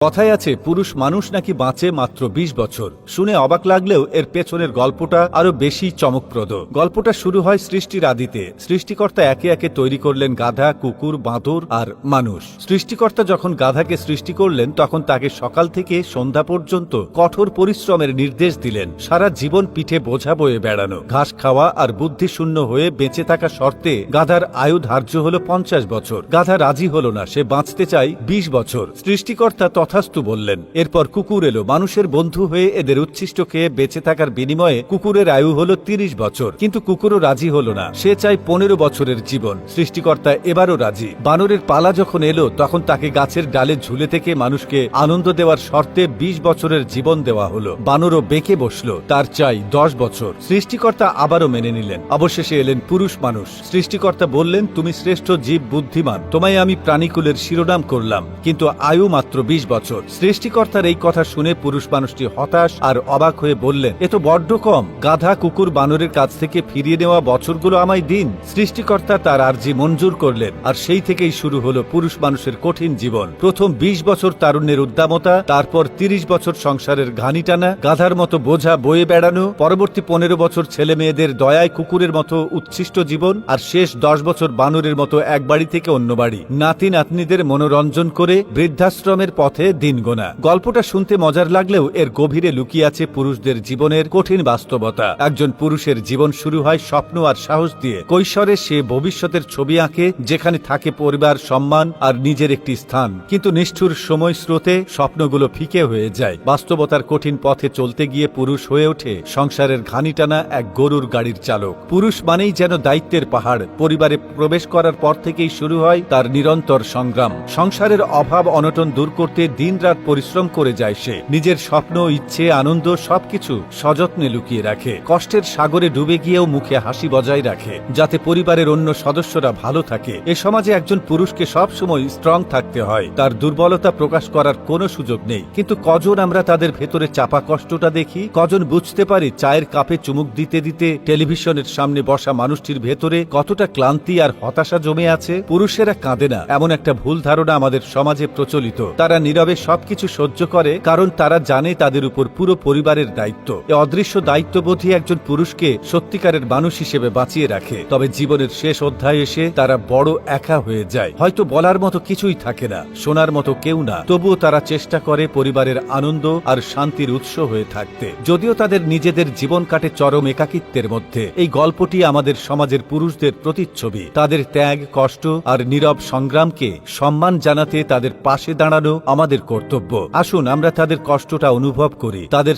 কথায় আছে পুরুষ মানুষ নাকি বাঁচে মাত্র ২০ বছর। শুনে অবাক লাগলেও এর পেছনের গল্পটা আরো বেশি চমকপ্রদ। গল্পটা শুরু হয় সৃষ্টির আদিতে। সৃষ্টিকর্তা একে একে তৈরি করলেন গাধা, কুকুর, বাঁদর আর মানুষ। সৃষ্টিকর্তা যখন গাধাকে সৃষ্টি করলেন তখন তাকে সকাল থেকে সন্ধ্যা পর্যন্ত কঠোর পরিশ্রমের নির্দেশ দিলেন। সারা জীবন পিঠে বোঝা বয়ে বেড়ানো, ঘাস খাওয়া আর বুদ্ধিশূন্য হয়ে বেঁচে থাকা শর্তে গাধার আয়ু ধার্য হল ৫০ বছর। গাধা রাজি হল না, সে বাঁচতে চায় ২০ বছর। সৃষ্টিকর্তা তথাস্তু বললেন। এরপর কুকুর এলো, মানুষের বন্ধু হয়ে এদের উচ্ছিষ্ট খেয়ে বেঁচে থাকার বিনিময়ে কুকুরের আয়ু হল ৩০ বছর। কিন্তু কুকুরও রাজি হল না, সে চায় ১৫ বছরের জীবন। সৃষ্টিকর্তা এবারও রাজি। বানরের পালা যখন এলো তখন তাকে গাছের ডালে ঝুলে থেকে মানুষকে আনন্দ দেওয়ার শর্তে ২০ বছরের জীবন দেওয়া হলো। বানরও বেঁকে বসলো, তার চাই ১০ বছর। সৃষ্টিকর্তা আবারও মেনে নিলেন। অবশেষে এলেন পুরুষ মানুষ। সৃষ্টিকর্তা বললেন, তুমি শ্রেষ্ঠ জীব, বুদ্ধিমান, তোমায় আমি প্রাণীকুলের শিরোনাম করলাম, কিন্তু আয়ু মাত্র ২০ বছর। সৃষ্টিকর্তার এই কথা শুনে পুরুষ মানুষটি হতাশ আর অবাক হয়ে বললেন, এ তো বড্ড কম। গাধা, কুকুর, বানরের কাছ থেকে ফিরিয়ে নেওয়া বছরগুলো আমায় দিন। সৃষ্টিকর্তা তার আর্জি মঞ্জুর করলেন, আর সেই থেকেই শুরু হলো পুরুষ মানুষের কঠিন জীবন। প্রথম ২০ বছর তারুণ্যের উদ্দামতা, তারপর ৩০ বছর সংসারের ঘানি টানা, গাধার মতো বোঝা বয়ে বেড়ানো, পরবর্তী ১৫ বছর ছেলে মেয়েদের দয়ায় কুকুরের মতো উচ্ছিষ্ট জীবন, আর শেষ ১০ বছর বানরের মতো এক বাড়ি থেকে অন্য বাড়ি, নাতি নাতনিদের মনোরঞ্জন করে বৃদ্ধাশ্রমের পথে দিন গোনা। গল্পটা শুনতে মজার লাগলেও এর গভীরে লুকিয়ে আছে পুরুষদের জীবনের কঠিন বাস্তবতা। একজন পুরুষের জীবন শুরু হয় স্বপ্ন আর সাহস দিয়ে। কৈশোরে সে ভবিষ্যতের ছবি আঁকে, যেখানে থাকে পরিবার, সম্মান আর নিজের একটি স্থান। কিন্তু নিষ্ঠুর সময় স্রোতে স্বপ্নগুলো ফিকে হয়ে যায়। বাস্তবতার কঠিন পথে চলতে গিয়ে পুরুষ হয়ে ওঠে সংসারের ঘানি টানা এক গরুর গাড়ির চালক। পুরুষ মানেই যেন দায়িত্বের পাহাড়। পরিবারে প্রবেশ করার পর থেকেই শুরু হয় তার নিরন্তর সংগ্রাম। সংসারের অভাব অনটন দূর করতে দিনরাত পরিশ্রম করে যায় সে। নিজের স্বপ্ন, ইচ্ছে, আনন্দ সবকিছু সযত্নে লুকিয়ে রাখে। কষ্টের সাগরে ডুবে গিয়েও মুখে হাসি বজায় রাখে, যাতে পরিবারের অন্য সদস্যরা ভালো থাকে। এ সমাজে একজন পুরুষকে সবসময় স্ট্রং থাকতে হয়। তার দুর্বলতা প্রকাশ করার কোনো সুযোগ নেই। কিন্তু কজন আমরা তাদের ভেতরে চাপা কষ্টটা দেখি? কজন বুঝতে পারি চায়ের কাপে চুমুক দিতে দিতে টেলিভিশনের সামনে বসা মানুষটির ভেতরে কতটা ক্লান্তি আর হতাশা জমে আছে? পুরুষেরা কাঁদে না, এমন একটা ভুল ধারণা আমাদের সমাজে প্রচলিত। তারা নীরবে সবকিছু সহ্য করে, কারণ তারা জানে তাদের উপর পুরো পরিবারের দায়িত্ব। এই অদৃশ্য দায়িত্ববোধই একজন পুরুষকে সত্যিকারের মানুষ হিসেবে বাঁচিয়ে রাখে। তবে জীবনের শেষ অধ্যায়ে এসে তারা বড় একা হয়ে যায়। হয়তো বলার মতো কিছুই থাকে না, শোনার মতো কেউ না, তবুও তারা চেষ্টা করে পরিবারের আনন্দ আর শান্তির উৎস হয়ে থাকতে, যদিও তাদের নিজেদের জীবন কাটে চরম একাকিত্বের মধ্যে। এই গল্পটি আমাদের সমাজের পুরুষদের প্রতিচ্ছবি। তাদের ত্যাগ, কষ্ট আর নীরব সংগ্রামকে সম্মান জানাতে তাদের পাশে দাঁড়ানো আমাদের কর্তব্য। আসুন আমরা তাদের কষ্টটা অনুভব করি, তাদের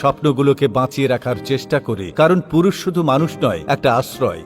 স্বপ্নগুলোকে বাঁচিয়ে রাখার চেষ্টা করি। কারণ পুরুষ শুধু মানুষ নয়, একটা আশ্রয়।